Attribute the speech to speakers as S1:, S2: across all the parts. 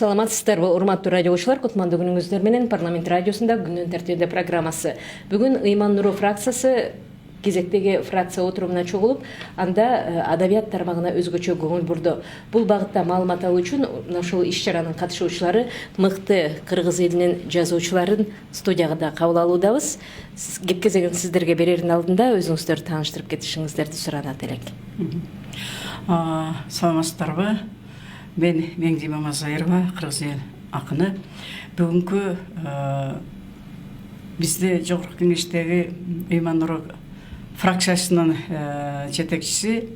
S1: Саламатсыздарбы, урматтуу радиочулар, кутмандуу күнүңүздөр менен парламент радиосунда күндүн тартибинде программасы. Бүгүн Ыйман Нуру фракциясы кезектеги фракция отурумуна чогулуп, анда адабият тармагына өзгөчө көңүл бурду. Бул багытта маалымат алуу үчүн ушул иш-чаранын катышуучулары мыкты кыргыз элинин жазуучуларын студияга да кабыл алуудабыз. Кеп кезеген сиздерге берердин алдында өзүңүздөрдү тааныштырып кетишиңиздерди суранат элек.
S2: Саламатсыздарбы? Мен Меңди Мамазайырова, кыргыз эл акыны. Бүгүнкү бизде жогорку кеңештеги Ыйман Нуру фракциясынын жетекчиси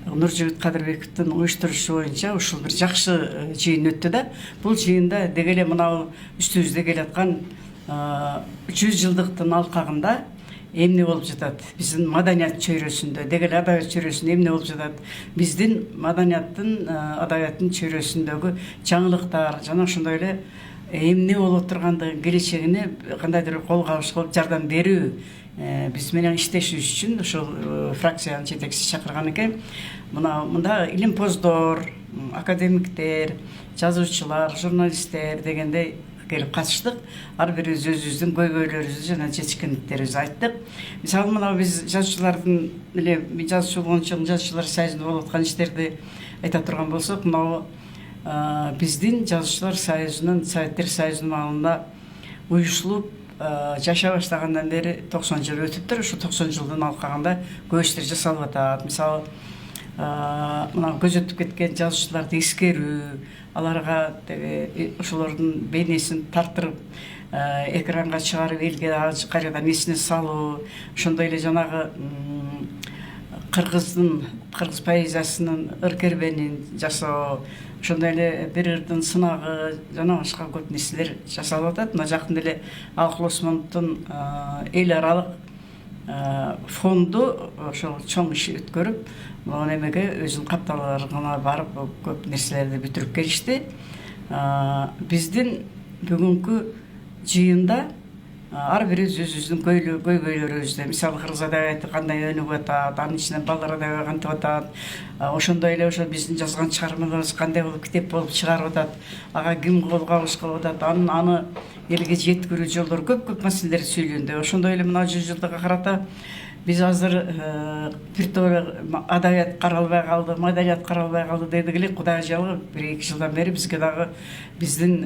S2: Нуржигит Кадырбековдун уюштурушу боюнча ушул бир жакшы жыйын өттү да. Бул жыйында дегеле мынау үстүбүздө келаткан 100 жылдыктын алкагында эмне болуп жатат? Биздин маданият чөйрөсүндө, дегеле адабият чөйрөсүндө эмне болуп жатат? Биздин маданияттын, адабияттын чөйрөсүндөгү жаңылыктар, жана ошондой эле эмне болуп тургандыгын келечегине кандайдыр колго алыш кылып жардам берүү биз менен иштешибиз үчүн ошол фракциянын жетекчиси чакырган экен. Мында илимпоздор, академиктер, жазуучулар, журналисттер дегендей келип катыштык. Ар бирибиз өзүбүздүн көйгөйлөрүбүздү жана жетишкендиктерибизди айттык. Мисалы мына биз жазуучулардын эле жазуучу болгон жазуучулар союзунда болуп аткан иштерди айта турган болсок, мына биздин жазуучулар союзунун, Советтер союзунун маалында уюшулуп жашай баштагандан бери 90 жыл өтүптүр. Ушу 90 жылдын алкагында көп иштер жасалып атат. Мисалы мына көз өтүп кеткен жазуучуларды эскерүү, аларга ошолордун бейнесин тартырып экранга чыгарып элге кайрадан эсине салуу, ошондой эле жанагы кыргыз поэзиясынын ыркербенин жасоо, ошондой эле бир ырдын сынагы жана башка көп нерселер жасалып атат. Мына жакында эле Алкул Осмоновдун эл аралык фонду ошол чоң иш өткөрүп, могу немеге өзүнүн капталарына барып көп нерселерди бүтүрүп келишти. Биздин бүгүнкү жыйында ар бирибиз өзүбүздүн көйгөйлөрүбүздү, мисалы кыргыз адабияты кандай өнүгүп атат, анын ичинен балдар адабияты кантип атат, ошондой эле ошо биздин жазган чыгармаларыбыз кандай болуп китеп болуп чыгарып атат, ага ким колго алыш кылып атат, аны элге жеткирүү жолдору көп маселелер сүйлөндү. Ошондой эле мына 100 жылдыга карата биз азыр бир топ адабият каралбай калды, маданият каралбай калды дедик эле. Кудайга жалгы 1-2 жылдан бери бизге дагы биздин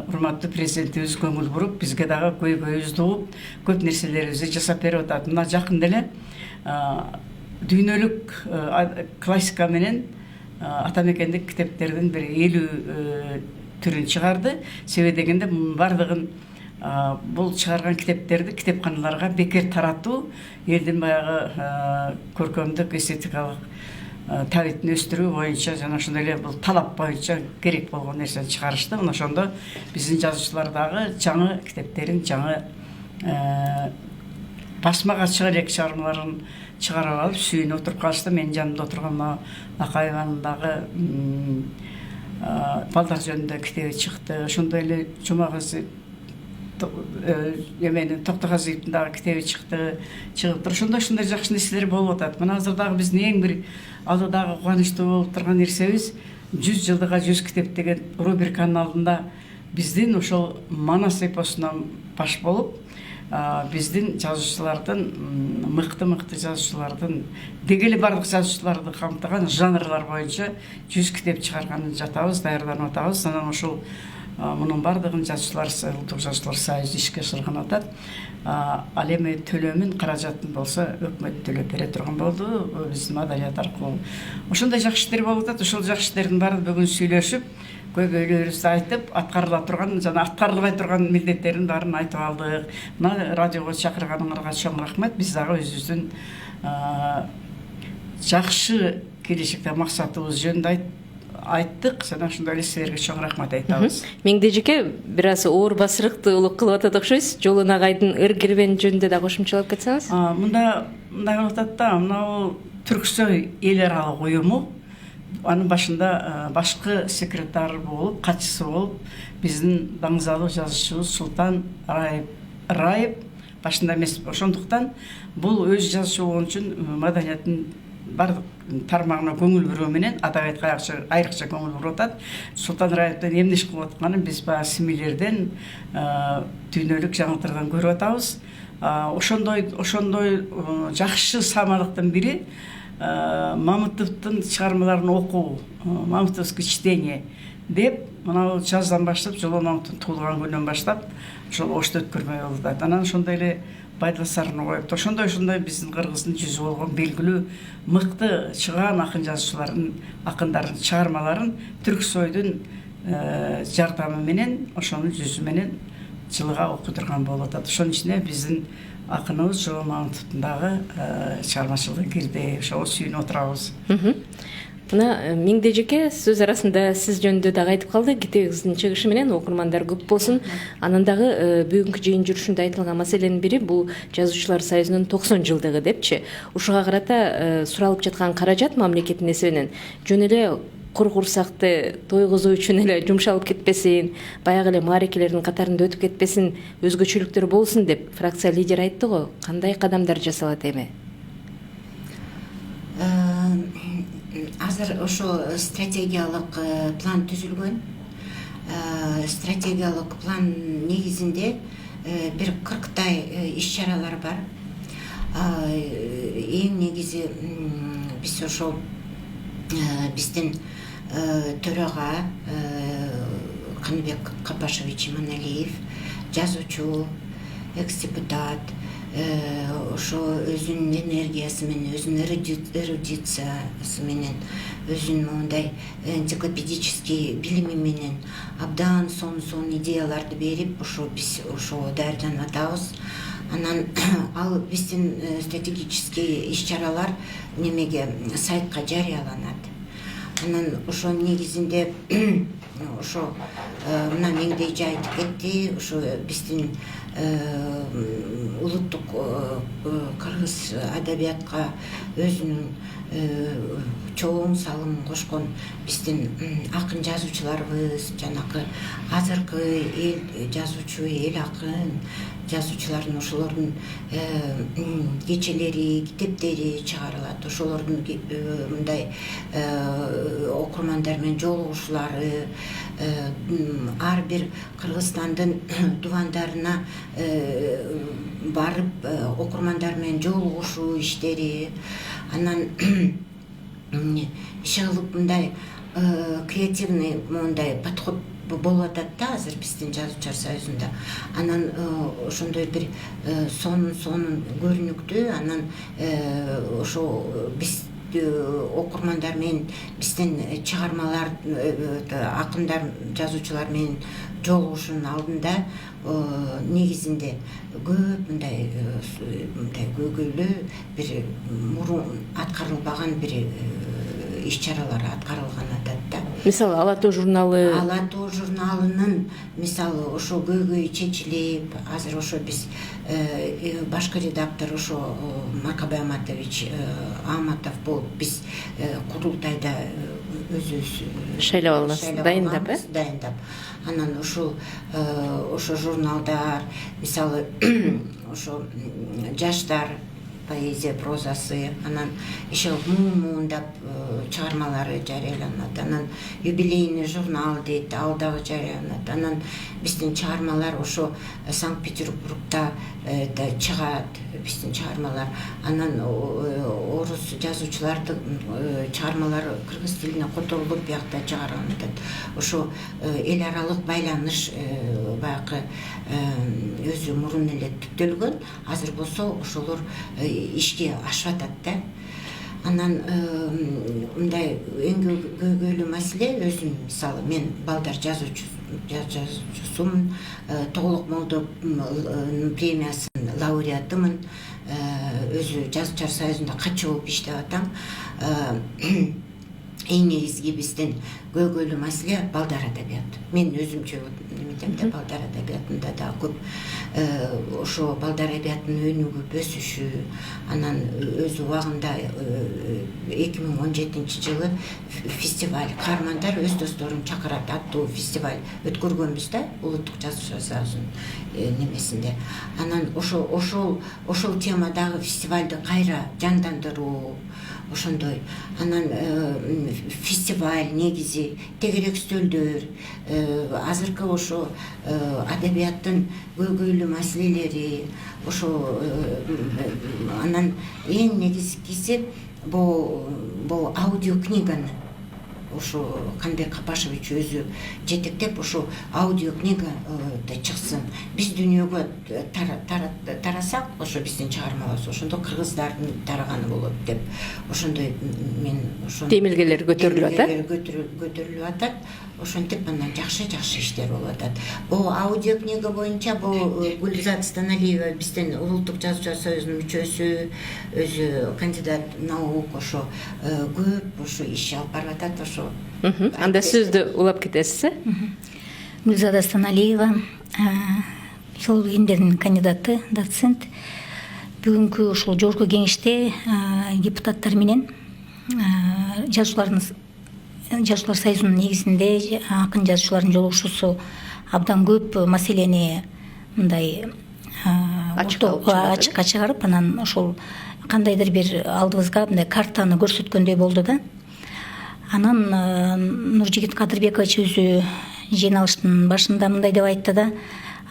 S2: урматтуу президентибиз көңүл буруп, бизге дагы көйгөйүбүздү угуп, көп нерселерибизди жасап берип атат. Мына жакында эле дүйнөлүк классика менен ата мекендик китептердин бир 50 түрүн чыгарды. Себеби дегенде мунун бардыгын бул чыгарган китептерди китепканаларга бекер таратуу, элдин баягы көркөмдүк эстетикалык табитин өстүрүү боюнча жана ошондой эле бул талап боюнча керек болгон нерсени чыгарышты. Мына ошондо биздин жазуучулар дагы жаңы китептерин, жаңы басмага чыга элек чыгармаларын чыгарып алып сүйүнүп отуруп калышты. Менин жанымда отурган мына Акаеванын дагы балдар жөнүндө китеби чыкты. Ошондой эле Жумагазы Токтогазиевдин дагы китеби чыгыптыр. Ошондой жакшы нерселер болуп атат. Мына азыр дагы биздин эң бир алдыдагы кубанычтуу болуп турган нерсебиз 100 жылдыга 100 китеп деген рубриканын алдында биздин ошол Манас эпосунан баш болуп, биздин жазуучулардын, мыкты жазуучулардын, дегеле бардык жазуучуларды камтыган жанрлар боюнча 100 китеп чыгарганын жатабыз, даярданып атабыз. Анан ошол мунун бардыгын улуттук жазуучулар союзу ишке ашырган атат. Ал эми төлөмүн, каражатын болсо өкмөт төлөп бере турган болду биздин маданият аркылуу. Ошондой жакшы иштер болуп атат. Ошол жакшы иштердин баарын бүгүн сүйлөшүп, көйгөйлөрүбүздү айтып, аткарыла турган жана аткарылбай турган милдеттердин баарын айтып алдык. Мына радиого чакырганыңарга чоң рахмат. Биз дагы өзүбүздүн жакшы келечекте максатыбыз жөнүндө айттык жана ошондой эле силерге чоң рахмат айтабыз.
S1: Меңди эжеке бир аз оор басырыктуулук кылып атат окшойсуз. Жолун агайдын ыр кирбени жөнүндө да кошумчалап кетсеңиз.
S2: Мындай болуп атат да, мына Түрксой эл аралык уюму, анын башында башкы секретарь болуп, катчысы болуп, биздин даңызалуу жазуучубуз Султан Раев башында эмес. Ошондуктан бул өз жазуучу болгон үчүн маданияттын бардык тармагына көңүл буруу менен адабиятка айрыкча көңүл буруп атат. Султан Раевден эмне иш кылып атканын биз баягы семилерден дүйнөлүк жаңылыктардан көрүп атабыз. Ошондой жакшы самалыктын бири Мамытовдун чыгармаларын окуу, Мамытовский чтение деп мына жаздан баштап, Жоло Мамытовдун туулган күнүнөн баштап ошол Ошто өткөрмөй болду. Анан ошондой эле Байдалсарын коюп, ошондой биздин Кыргыздын жүзү болгон белгилүү мыкты чыгаан акындардын чыгармаларын Түрксойдун жардамы менен, ошонун жүзү менен жылыга окутурган болуп атат. Ошонун ичине биздин акыныбыз Жоло Мамытовдун дагы чыгармачылыгы кирди. Ошого сүйүнүп отурабыз.
S1: Мына Миңдежеке сөз арасында сиз жөнүндө дагы айтып калды. Китебиңиздин чыгышы менен окурмандар көп болсун. Анан дагы бүгүнкү жыйын жүрүшүндө айтылган маселенин бири бул Жазуучулар союзунун 90 жылдыгы депчи. Ушуга карата суралып жаткан каражат мамлекеттин эсебинен жөн эле кур курсакты тойгузуу үчүн эле жумшалып кетпесин, баягы эле маарекелердин катарында өтүп кетпесин, өзгөчөлүктөр болсун деп фракция лидери айтты го. Кандай кадамдар жасалат эми?
S3: Азыр ошо стратегиялык план түзүлгөн. Стратегиялык план негизинде бир 40 иш-чаралар бар. Эң негизи биз ошо биздин төрага Каныбек Капашевич Иманалиев, жазуучу, экс-депутат, ошо өзүнүн энергиясы менен, өзүнүн эрудициясы менен, өзүнүн мондай энциклопедический билими менен абдан сонун идеяларды берип, ошо биз ошо даярданып атабыз. Анан ал биздин стратегический иш-чаралар немеге сайтка жарыяланат. Анан ошо негизинде ошо мына Миңдеже айтып кетти, ошо биздин улуттук кыргыз адабиятка өзүнүн чоң салымын кошкон биздин акын жазуучуларыбыз, жанакы азыркы эл жазуучу, эл акын жазуучулардын ошолордун кечелери, китептери чыгарылат. Ошолордун мындай окурмандар менен жолугушуулары, ар бир Кыргызстандын дубандарына барып окурмандар менен жолугушуу иштери, анан иши кылып мындай креативный мондай подход болуп атат да азыр биздин Жазуучулар союзунда. Анан ошондой бир сонун көрүнүктүү, анан ошо биз окурмандар менен биздин чыгармалар, акындар, жазуучулар менен жолугушуунун алдында негизинде көп мындай көйгөйлүү бир мурун аткарылбаган бир иш-чаралар аткарылган атат да.
S1: Мисалы Ала тоо журналы.
S3: Ала тоо журналынын мисалы ошо көйгөй чечилип, азыр ошо биз башкы редактор ошо Маркабай Аматов болуп биз курултайда өзүбүз
S1: шайлап алабыз,
S3: дайындап. Анан ошо журналдар, мисалы ошо жаштар поэзия прозасы, анан иши мундап чыгармалары жарыяланат. Анан юбилейный журнал дейт, ал дагы жарыяланат. Анан биздин чыгармалар ошо Санкт-Петербургда чыгат, биздин чыгармалар. Анан орус жазуучулардын чыгармалары кыргыз тилине которулуп биякта чыгарылат. Ошо эл аралык байланыш баягы өзү мурун эле түптөлгөн, азыр болсо ошолор ишке ашып атат да. Анан мындай эң көйгөйлүү маселе өзүм, мисалы мен балдар жазуучусумун, Тоголок Молдо премиясынын лауреатымын, өзү Жазуучулар союзунда катчы болуп иштеп атам. Эң негизги биздин көйгөйлүү маселе балдар адабияты. Мен өзүмчө неметем да балдар адабиятында да көп ошо балдар адабиятынын өнүгүп өсүшү, анан өз убагында 2017 жылы фестиваль каармандар өз досторун чакырат аттуу фестиваль өткөргөнбүз да улуттук жазуучулар союзунун немесинде. Анан ошол темадагы фестивалды кайра жандандыруу ошондой. Анан фестиваль негизи тегерек стөлдөр, азыркы ошо адабияттын көйгөйлүү маселелери, ошо анан эң негизгиси бул аудиокниганы ошо Канбек Капашевич өзү жетектеп ошо аудиокнига чыксын. Биз дүйнөгө тарасак, ошо биздин чыгармаларыбыз ошондо кыргыздардын тараганы болот деп ошондой мен ошо
S1: Демилгелер көтөрүлүп атат.
S3: Көтөрүлүп атат. Ошентип анан жакшы иштер болуп атат. Бул аудиокнига боюнча бул Гүлзат Станалиева биздин улуттук жазуучулар союзунун мүчөсү, өзү кандидат наук, ошо көп ошо иш алып барып атат ошо.
S1: Анда сөздү улап кетесиз.
S4: Гүлзада Станалиева, филология илимдеринин кандидаты, доцент. Бүгүнкү ушул жогорку кеңеште депутаттар менен жазуучулар союзунун негизинде акын жазуучулардын жолугушуусу абдан көп маселени мындай ачыкка чыгарып, анан ошол кандайдыр бир алдыбызга мындай картаны көрсөткөндөй болду да. Анан Нуржигит Кадырбекович өзү жыйналыштын башында мындай деп айтты да,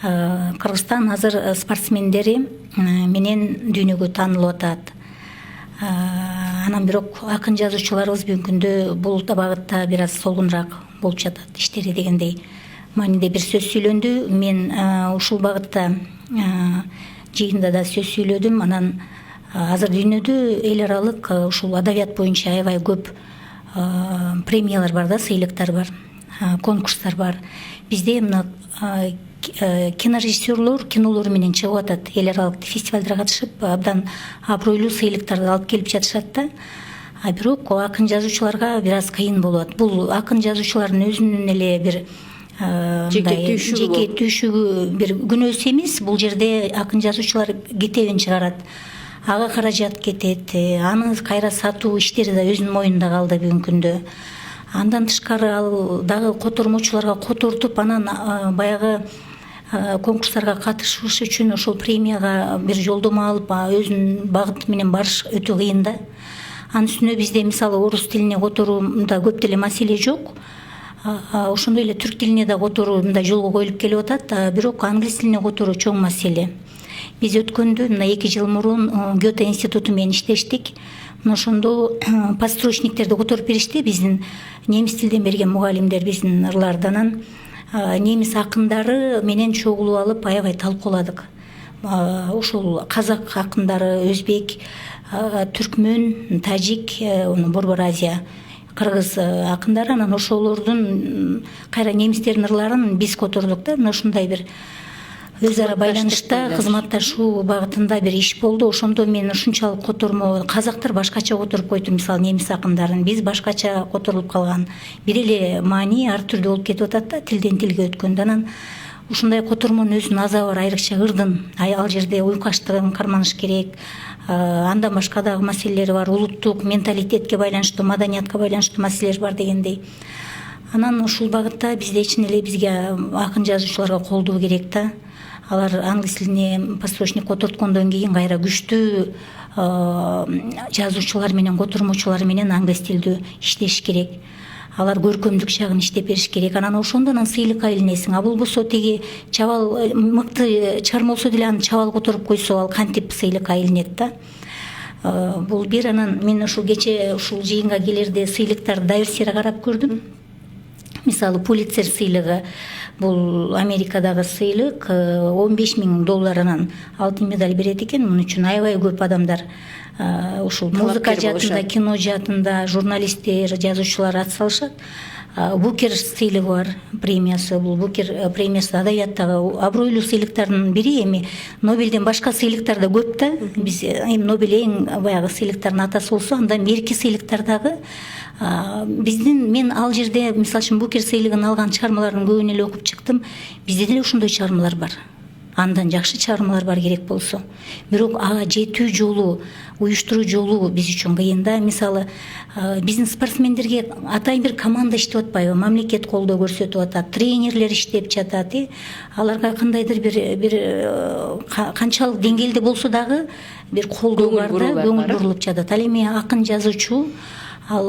S4: Кыргызстан азыр спортсмендери менен дүйнөгө таанылып атат. Анан бирок акын жазуучуларыбыз бүгүнкү күндө бул багытта бир аз солгунураак болуп жатат иштери дегендей мааниде бир сөз сүйлөндү. Мен ушул багытта жыйында да сөз сүйлөдүм. Анан азыр дүйнөдө эл аралык ушул адабият боюнча аябай көп премиялар бар да, сыйлыктар бар, конкурстар бар. Бизде мына кинорежиссерлор кинолору менен чыгып атат, эл аралык фестивалдарга катышып абдан абройлуу сыйлыктарды алып келип жатышат да. Бирок акын жазуучуларга бир аз кыйын болот. Бул акын жазуучулардын өзүнүн эле бир жеке түйшүгү бир күнөөсү эмес. Бул жерде акын жазуучулар китебин чыгарат, ага каражат кетет, аны кайра сатуу иштери да өзүнүн мойнунда калды бүгүнкү күндө. Андан тышкары ал дагы котормочуларга котортуп, анан баягы конкурстарга катышыш үчүн ошол премияга бир жолдомо алып, өзүнүн багыты менен барыш өтө кыйын да. Анын үстүнө бизде мисалы орус тилине которууда көп деле маселе жок. Ошондой эле түрк тилине да которуу мындай жолго коюлуп келип атат, бирок англис тилине которуу чоң маселе. Биз өткөндө мына 2 жыл мурун Гёте институту менен иштештик. Ошондо подстрочниктерди которуп беришти биздин немис тилден берген мугалимдер, биздин ырлардан. Немис акындары менен чогулуп алып аябай талкууладык. Ошол казак акындары, өзбек, түркмөн, тажик, Борбор Азия, кыргыз акындары, анан ошолордун кайра немистердин ырларын биз котордук да. Ушундай бир өз ара байланышта кызматташуу багытында бир иш болду. Ошондо мен ушунчалык котормо, казактар башкача которуп койду, мисалы немис акындарын, биз башкача которулуп калган. Бир эле маани ар түрдүү болуп кетип атат да, тилден тилге өткөндө. Анан ушундай котормонун өзүнүн азабы бар, айрыкча ырдын. Ал жерде уйкаштыгын карманыш керек. Андан башка дагы маселелери бар, улуттук менталитетке байланыштуу, маданиятка байланыштуу маселелер бар дегендей. Анан ушул багытта бизде чын эле бизге акын жазуучуларга колдоо керек да. Алар англис тилине подстрочник которткондон кийин кайра күчтүү жазуучулар менен, котормочулар менен англис тилдүү иштеш керек. Алар көркөмдүк жагын иштеп бериш керек. Анан ошондон сыйлыкка илинесиң. А болбосо теги чабал мыкты чыгарма болсо деле аны чабал которуп койсо, ал кантип сыйлыкка илинет да. Бул бир. Анан мен ушул кече ушул жыйынга келерде сыйлыктарды доверсияга карап көрдүм. Мисалы Пулитцер сыйлыгы, бул Америкадагы сыйлык, $15,000 анан алтын медаль берет экен. Мунун үчүн аябай көп адамдар ушул музыка жаатында, кино жаатында журналисттер, жазуучулар ат салышат. Букер сыйлыгы бар, премиясы. Бул Букер премиясы адабияттагы абройлуу сыйлыктардын бири. Эми Нобелден башка сыйлыктар да көп да. Биз эми Нобел эң баягы сыйлыктардын атасы болсо, андан берки сыйлыктар дагы мен ал жерде мисалы үчүн Букер сыйлыгын алган чыгармалардын көбүн эле окуп чыктым. Бизде деле ошондой чыгармалар бар. Андан жакшы чыгармалар бар керек болсо. Бирок ага жетүү жолу, уюштуруу жолу биз үчүн кыйын да. Мисалы, биздин спортсмендерге атайын бир команда иштеп атпайбы, мамлекет колдоо көрсөтүп атат, тренерлер иштеп жатат, аларга кандайдыр бир канчалык деңгээлде болсо дагы бир колдоо бар да, көңүл бурулуп жатат. Ал эми акын жазуучу ал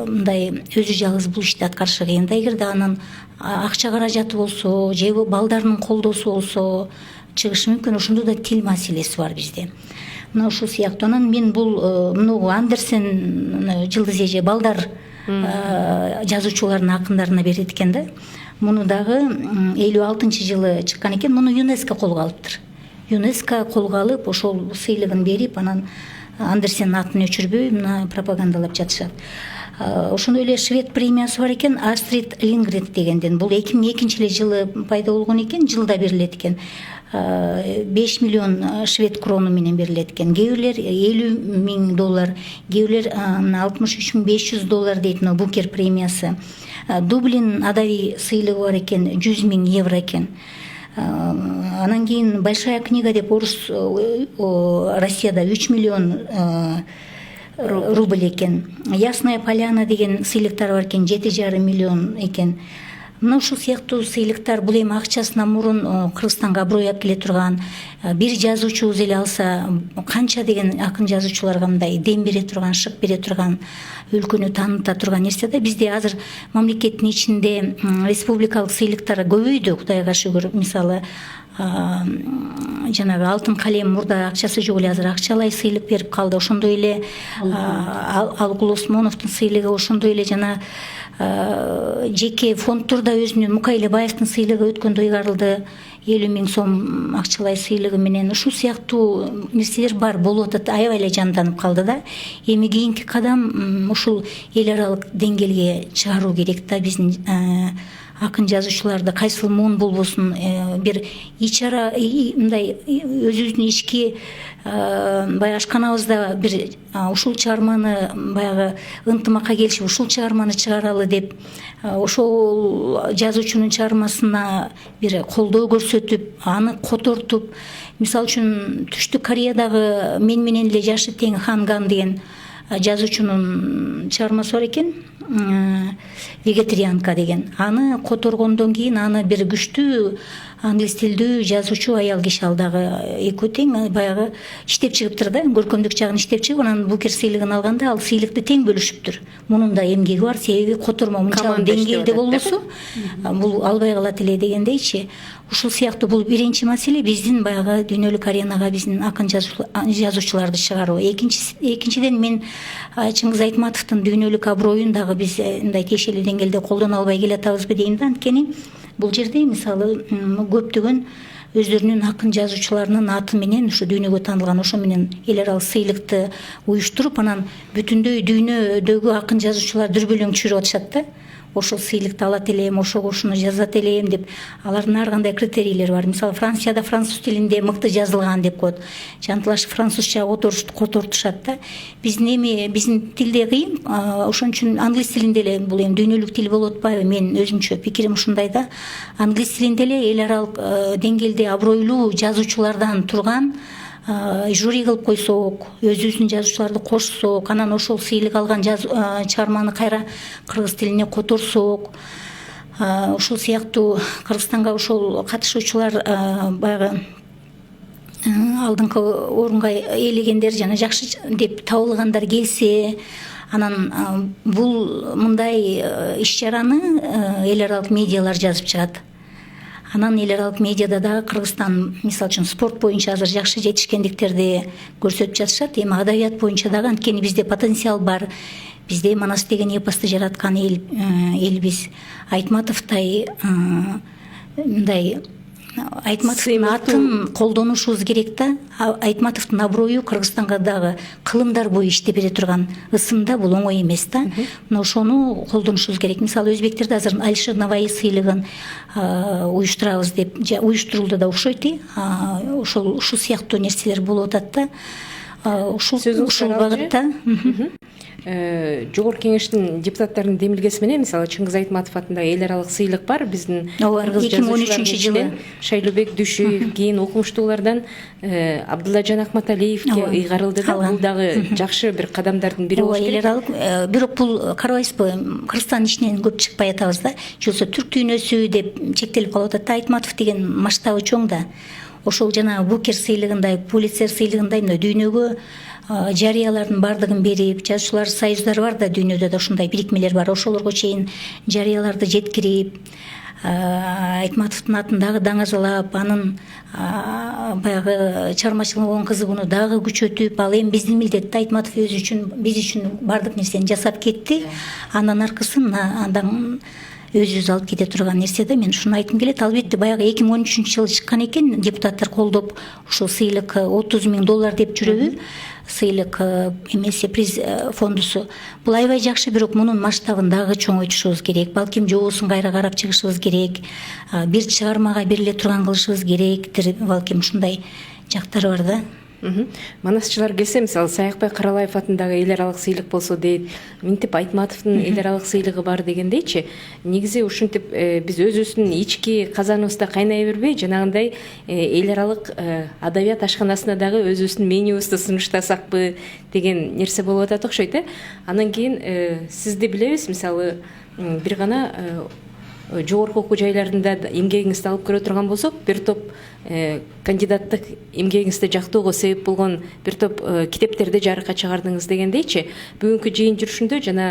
S4: мындай өзү жалгыз бул ишти аткарышы кыйын да. Эгерде анын акча каражаты болсо, же балдарынын колдоосу болсо чыгышы мүмкүн. Ошондо да тил маселеси бар бизде. Мына ушул сыяктуу. Анан мен бул муну Андерсен Жылдыз эже балдар жазуучулардын акындарына берет экен да. Муну дагы 56-жылы чыккан экен. Муну ЮНЕСКО колго алыптыр. ЮНЕСКО колго алып, ошол сыйлыгын берип, анан Андерсен атын өчүрбөй мына пропагандалап жатышат. Ошондой эле швед премиясы бар экен, Астрид Лингрен дегенден. Бул 2002 жылы пайда болгон экен, жылда берилет экен. 5 миллион швед крону менен берилет экен. Кээ бирлер $50,000, кээ бирлер $63,500 дейт мына Букер премиясы. Дублин адабий сыйлыгы бар экен, €100,000 экен. Анан кийин Большая книга деп орус Россияда 3 миллион рубль экен. Ясная поляна деген сыйлыктар бар экен, 7,5 миллион экен. Мына ушул сыяктуу сыйлыктар бул эми акчасынан мурун Кыргызстанга аброй алып келе турган, бир жазуучубуз эле алса канча деген акын жазуучуларга мындай дем бере турган, шык бере турган, өлкөнү тааныта турган нерсе да. Бизде азыр мамлекеттин ичинде республикалык сыйлыктар көбөйдү, Кудайга шүгүр. Мисалы, жанагы алтын калем мурда акчасы жок эле, азыр акчалай сыйлык берип калды. Ошондой эле Алгул Осмоновдун сыйлыгы, ошондой эле жана жеке фонддордо өзүнүн Мукай Элебаевдин сыйлыгы өткөндө ыйгарылды, 50,000 сом акчалай сыйлыгы менен. Ушул сыяктуу нерселер бар, болуп атат, аябай эле жанданып калды да. Эми кийинки кадам ушул эл аралык деңгээлге чыгаруу керек да. Биздин акын жазуучуларды кайсыл муун болбосун бир ичара мындай өзүбүздүн ички баягы ашканабызда бир ушул чыгарманы баягы ынтымакка келишип ушул чыгарманы чыгаралы деп ошол жазуучунун чыгармасына бир колдоо көрсөтүп, аны котортуп, мисалы үчүн Түштүк Кореядагы мен менен эле жашы тең Хан Ган деген жазуучунун чыгармасы бар экен, вегетарианка деген. Аны которгондон кийин аны бир күчтүү англис тилдүү жазуучу аял киши, ал дагы экөө тең баягы иштеп чыгыптыр да, көркөмдүк жагын иштеп чыгып, анан Букер сыйлыгын алганда ал сыйлыкты тең бөлүшүптүр. Мунун да эмгеги бар, себеби котормо мынчалык деңгээлде болбосо бул албай калат эле дегендейчи. Ушул сыяктуу бул биринчи маселе, биздин баягы дүйнөлүк аренага биздин акын жазуучуларды чыгаруу. Экинчиден мен Чыңгыз Айтматовдун дүйнөлүк аброюн дагы биз мындай тиешелүү деңгээлде колдоно албай келатабызбы дейм да. Анткени бул жерде мисалы көптөгөн өздөрүнүн акын жазуучуларынын аты менен ушу дүйнөгө таанылган, ошо менен эл аралык сыйлыкты уюштуруп, анан бүтүндөй дүйнөдөгү акын жазуучулар дүрбөлөң түшүрүп атышат да. Ошол сыйлыкты алат элем, ошого ушуну жазат элем деп. Алардын ар кандай критерийлери бар. Мисалы, Францияда француз тилинде мыкты жазылган деп коет. Жантылашып французча котортушат да. Биздин тилде кыйын, ошон үчүн англис тилинде эле бул эми дүйнөлүк тил болуп атпайбы? Мен өзүмчө пикирим ушундай да. Англис тилинде эле эл аралык деңгээлде абройлуу жазуучулардан турган жюри кылып койсок, өзүбүздүн жазуучуларды кошсок, анан ошол сыйлык алган чыгарманы кайра кыргыз тилине которсок, ушул сыяктуу Кыргызстанга ошол катышуучулар баягы алдыңкы орунга ээлегендер жана жакшы деп табылгандар келсе, анан бул мындай иш-чараны эл аралык медиалар жазып чыгат. Анан эл аралык медиада дагы Кыргызстан мисалы үчүн спорт боюнча азыр жакшы жетишкендиктерди көрсөтүп жатышат. Эми адабият боюнча дагы анткени бизде потенциал бар. Бизде Манас деген эпосты жараткан элбиз. Айтматовдай мындай Айтматовдун атын колдонушубуз керек да. Айтматовдун аброю Кыргызстанга дагы кылымдар бою иштеп бере турган ысымда бул оңой эмес да. Мына ошону колдонушубуз керек. Мисалы өзбектерде азыр Алишер Наваи сыйлыгын уюштурабыз деп уюштурулду да окшойт. Ошол ушул сыяктуу нерселер болуп атат да. Ушул багытта
S1: Жогорку Кеңештин депутаттарынын демилгеси менен мисалы Чыңгыз Айтматов атындагы эл аралык сыйлык бар биздин кыргыз
S4: 2013 жылы
S1: Шайлообек Дүшүев, кийин окумуштуулардан Абдуллажан Акматалиевке ыйгарылды да. Бул дагы жакшы бир кадамдардын бири болуш керек.
S4: Эл аралык, бирок бул карабайсызбы, Кыргызстан ичинен көп чыкпай атабыз да. Же болбосо түрк дүйнөсү деп чектелип калып атат да. Айтматов деген масштабы чоң да. Ошол жана Букер сыйлыгындай, Пулитцер сыйлыгындай мына дүйнөгө жарыялардын бардыгын берип, жазуучулар союздары бар да дүйнөдө да ушундай бирикмелер бар. Ошолорго чейин жарыяларды жеткирип, Айтматовдун атын дагы даңазалап, анын баягы чыгармачылыгына кызыгууну дагы күчөтүп, ал эми биздин милдет да. Айтматов өзү үчүн, биз үчүн бардык нерсени жасап кетти. Андан аркысын андан өзүбүз алып кете турган нерсе да. Мен ушуну айткым келет. Албетте баягы 2013 жылы чыккан экен, депутаттар колдоп, ушул сыйлык $30 000 деп жүрөбү. Сыйлык эмесе приз фондусу. Бул аябай жакшы, бирок мунун масштабын дагы чоңойтушубуз керек. Балким жоосун кайра карап чыгышыбыз керек. Бир чыгармага бериле турган кылышыбыз керектир. Балким ушундай жактары бар да.
S1: Манасчылар келсе, мисалы Саякбай Каралаев атындагы эл аралык сыйлык болсо дейт, минтип Айтматовдун эл аралык сыйлыгы бар дегендейчи, негизи ушинтип биз өзүбүздүн ички казаныбызда кайнай бербей, жанагындай эл аралык адабият ашканасына дагы өзүбүздүн менюбузду сунуштасакпы деген нерсе болуп атат окшойт. Анан кийин сизди билебиз, мисалы бир гана жогорку окуу жайларында эмгегиңизди алып көрө турган болсок, бир топ кандидаттык эмгегиңизди жактоого себеп болгон бир топ китептерди жарыкка чыгардыңыз дегендейчи, бүгүнкү жыйын жүрүшүндө жана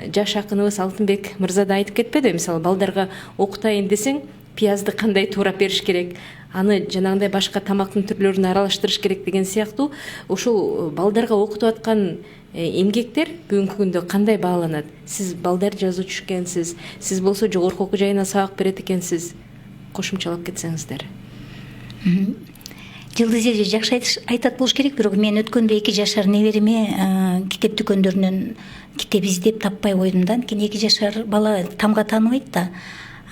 S1: жаш акыныбыз Алтынбек мырза да айтып кетпеди, мисалы балдарга окутайын десең пиязды кандай туурап бериш керек, аны жанагындай башка тамактын түрлөрүнө аралаштырыш керек деген сыяктуу ушул балдарга окутуп аткан эмгектер бүгүнкү күндө кандай бааланат? Сиз балдар жазуучу экенсиз, сиз болсо жогорку окуу жайына сабак берет экенсиз. Кошумчалап кетсеңиздер.
S4: Жылдыз эже жакшы айтат болуш керек, бирок мен өткөндө 2 жашар небереме китеп дүкөндөрүнөн китеп издеп таппай койдум да. 2 жашар бала тамга тааныбайт да.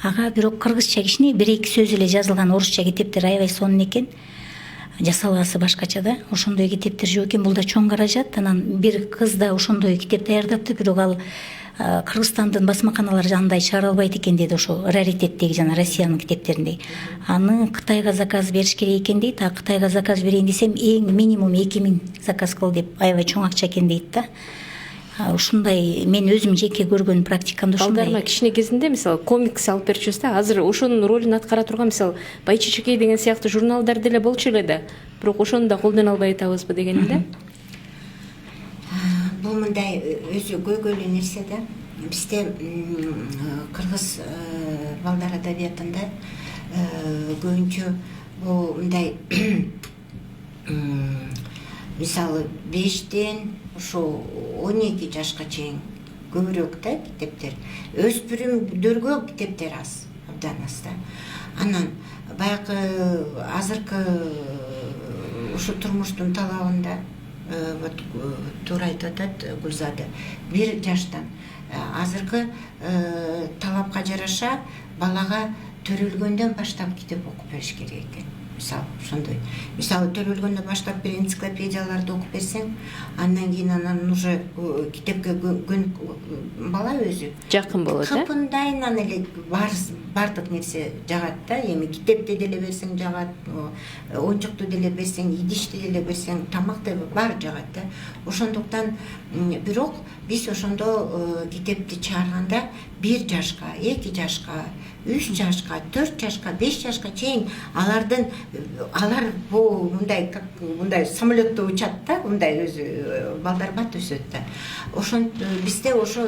S4: Ага бирок кыргызча кичине 1-2 сөз эле жазылган орусча китептер аябай сонун экен. Жасалгасы башкача да. Ошондой китептер жок экен, бул да чоң каражат. Анан бир кыз да ошондой китеп даярдапты, бирок ал Кыргызстандын басмаканалары андай чыгара албайт экен деди, ошо раритеттеги жана Россиянын китептериндей. Аны Кытайга заказ бериш керек экен дейт. Кытайга заказ берейин десем, эң минимум 2000 заказ кыл деп, аябай чоң акча экен дейт да. Ушундай мен өзүм жеке көргөн практикамда ушундай.
S1: Балдарыма кичине кезинде мисалы комикс алып берчүбүз да. Азыр ошонун ролун аткара турган мисалы Байчичекей деген сыяктуу журналдар деле болчу эле да. Бирок ошону да колдоно албай атабызбы дегеним да.
S3: Бул мындай өзү көйгөйлүү нерсе да. Бизде кыргыз балдар адабиятында көбүнчө бул мындай мисалы 5-тен ошо 12 жашка чейин көбүрөөк да китептер. Өспүрүмдөргө китептер аз, абдан аз да. Анан баягы азыркы ушу турмуштун талабында туура айтып атат Гүлзада, 1 жаштан азыркы талапка жараша балага төрөлгөндөн баштап китеп окуп бериш керек экен. Мисалы ошондой. Мисалы төрөлгөндөн баштап бир энциклопедияларды окуп берсең, андан кийин анан уже китепке бала өзү
S1: жакын болот, э?
S3: Капындайынан эле бардык нерсе жагат да. Эми китепти деле берсең жагат, оюнчукту деле берсең, идишти деле берсең, тамакты бар жагат да. Ошондуктан бирок биз ошондо китепти чыгарганда 1 жашка, 2 жашка, 3 жашка, 4 жашка, 5 жашка чейин алар бул мындай самолетто учат да, мындай өзү балдар бат өсөт да. Ошон бизде ошо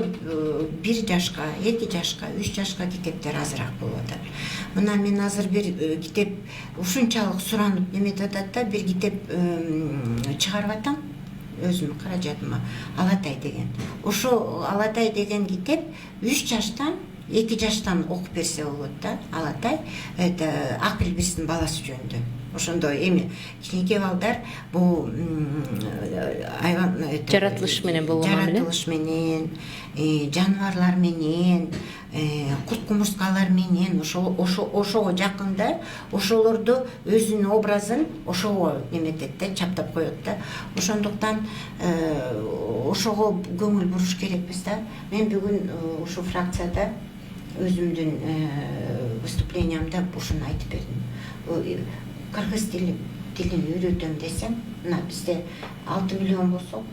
S3: 1 жашка, 2 жашка, 3 жашка китептер азыраак болуп атат. Мына мен азыр бир китеп ушунчалык суранып неметип атат да, бир китеп чыгарып атам өзүмдүн каражатыма, Алатай деген. Ошо Алатай деген китеп 3 жаштан 2 жаштан окуп берсе болот да. Ал атай это Акылбистин баласы жөнүндө. Ошондой эми кичинекей балдар бул айван
S1: жаратылыш менен болгон мамиле.
S3: жаратылыш менен, жаныбарлар менен, курт кумурскалар менен ошого жакында, ошолорду өзүнүн образын ошого неметет да, чаптап коет да. Ошондуктан ошого көңүл буруш керекпиз да. Мен бүгүн ушу фракцияда өзүмдүн выступлениямда ушуну айтып бердим. Кыргыз тилин үйрөтөм десем, мына бизде 6 миллион болсок,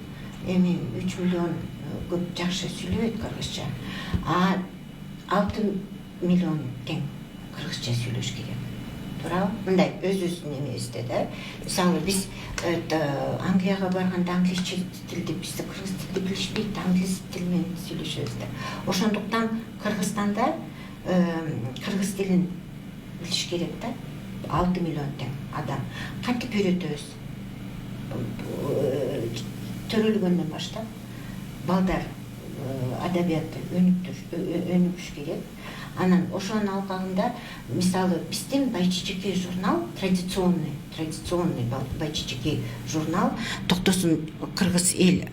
S3: эми 3 миллион көп жакшы сүйлөбөйт кыргызча. 6 миллион тең кыргызча сүйлөш керек. Туурабы? Мындай өзүбүздүн эмебизде да. Мисалы биз Англияга барганда англисче тилди, бизде кыргыз тилди билишпейт, англис тил менен сүйлөшөбүз да. Ошондуктан Кыргызстанда кыргыз тилин билиш керек да. 6 миллион тең адам. Кантип үйрөтөбүз? Төрөлгөндөн баштап балдар адабиятты өнүгүш керек. Анан ошонун алкагында мисалы биздин Байчичеки журнал, традиционный Байчичеки журнал, Токтосун кыргыз эл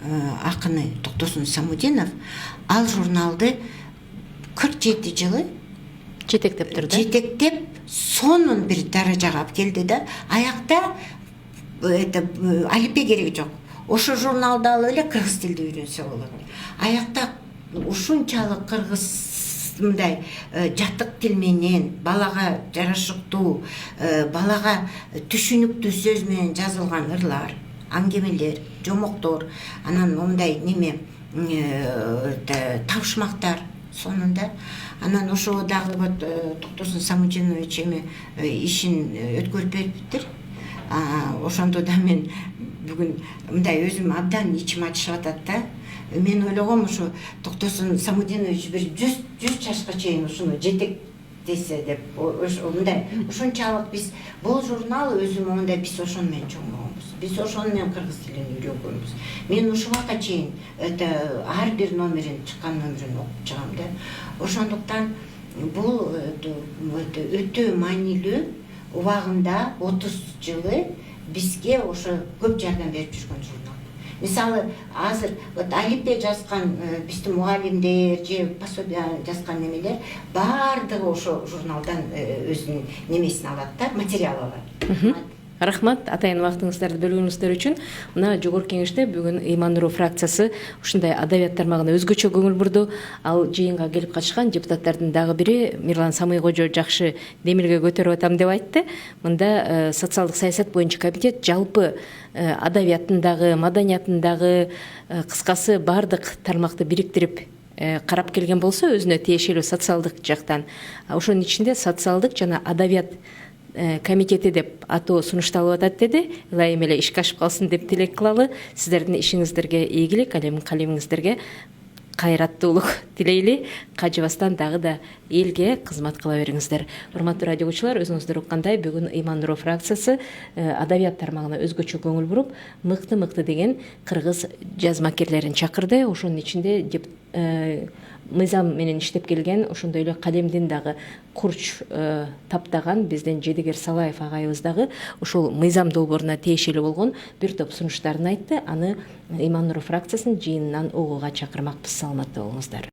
S3: акыны Токтосун Самудинов ал журналды 47 жылы
S1: Жетектеп турду.
S3: Жетектеп сонун бир даражага алып келди да. Аякта алипе кереги жок. Ошо журналды алып эле кыргыз тилди үйрөнсө болот. Аякта ушунчалык кыргыз мындай жатык тил менен балага жарашыктуу, балага түшүнүктүү сөз менен жазылган ырлар, аңгемелер, жомоктор, анан мындай неме табышмактар сонунда. Анан ошо дагы вот Токтосун Самудинович эми ишин өткөрүп бериптир. Ошондо да мен бүгүн мындай өзүм абдан ичим ачышып атат да. Мен ойлогом ошо Токтосун Самудинович бир 100 жашка чейин ушуну жетектесе деп. Мындай ушунчалык биз бул журнал өзү мындай биз ошону менен чоңойбуз. Биз ошону менен кыргыз тилин үйрөнгөнбүз. Мен ушуга чейин ар бир номерин чыккан номерин окуп чыгам да. Ошондуктан бул өтө маанилүү, убагында 30 жылы бизге ошо көп жардам берип жүргөн журнал. Мисалы азыр алипе жазган биздин мугалимдер же пособие жазган немелер баардыгы ошо журналдан өзүнүн немесин алат да, материал алат.
S1: Рахмат, атайын убактыңыздарды бөлгөнүңүздөр үчүн. Мына жогорку кеңеште бүгүн Ыйман Нуров фракциясы ушундай адабият тармагына өзгөчө көңүл бурду. Ал жыйынга келип катышкан депутаттардын дагы бири Мирлан Самыйкожо жакшы демилге көтөрүп атам деп айтты. Мында социалдык саясат боюнча комитет жалпы адабияттындагы, маданияттындагы кыскасы бардык тармакты бириктирип карап келген болсо, өзүнө тиешелүү социалдык жактан, ошонун ичинде социалдык жана адабият комитети деп атоо сунушталып атат деди. Ылайым эле ишке ашып калсын деп тилек кылалы. Сиздердин ишиңиздерге ийгилик, калемиңиздерге кайраттуулук тилейли. Кажыбастан дагы да элге кызмат кыла бериңиздер. Урматтуу радиочулар, өзүңүздөр уккандай бүгүн Ыйман Нуров фракциясы адабият тармагына өзгөчө көңүл буруп, мыкты деген кыргыз жазмакерлерин чакырды. Ошонун ичинде мыйзам менен иштеп келген, ошондой эле калемдин дагы курч таптаган биздин Жедигер Салаев агайыбыз дагы ушул мыйзам долбооруна тиешелүү болгон бир топ сунуштарын айтты. Аны Ыйман Нуров фракциясынын жыйынынан угууга чакырмакпыз. Саламатта болуңуздар.